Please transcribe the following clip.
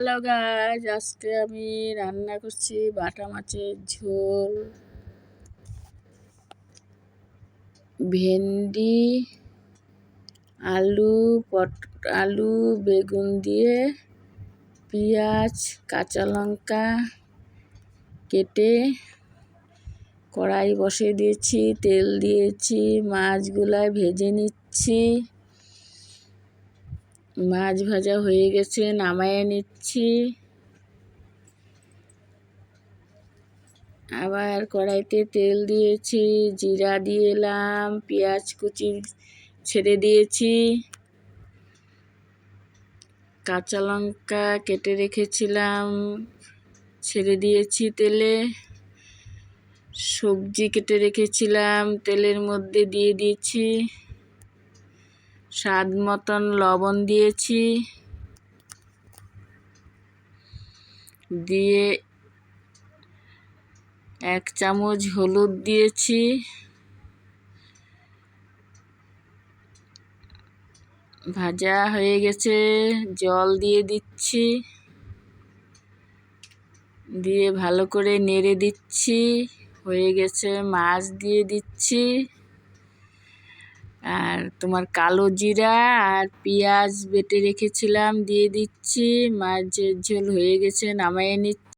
Hello guys, আজকে আমি রান্না করছি বাটা মাছের ঝোল। ভেন্ডি, আলু বেগুন দিয়ে, পেঁয়াজ কাঁচা লঙ্কা কেটে কড়াই বসিয়ে দিয়েছি, তেল দিয়েছি, মাছগুলা ভেজে নিচ্ছি। মাছ ভাজা হয়ে গেছে, নামায়ে নিচ্ছি। আবার কড়াইতে তেল দিয়েছি, জিরা দিয়ে এলাম, পেঁয়াজ কুচি ছেড়ে দিয়েছি, কাঁচা লঙ্কা কেটে রেখেছিলাম ছেড়ে দিয়েছি তেলে, সবজি কেটে রেখেছিলাম তেলের মধ্যে দিয়ে দিয়েছি, স্বাদ মতন লবণ দিয়েছি, দিয়ে 1 চামচ হলুদ দিয়েছি, ভাজা হয়ে গেছে, জল দিয়ে দিচ্ছি, দিয়ে ভালো করে নেড়ে দিচ্ছি। হয়ে গেছে, মাছ দিয়ে দিচ্ছি, আর তোমার কালো জিরা আর পেঁয়াজ বেটে রেখেছিলাম দিয়ে দিচ্ছি। মাছের ঝোল হয়ে গেছে, নামিয়ে নিচ্ছি।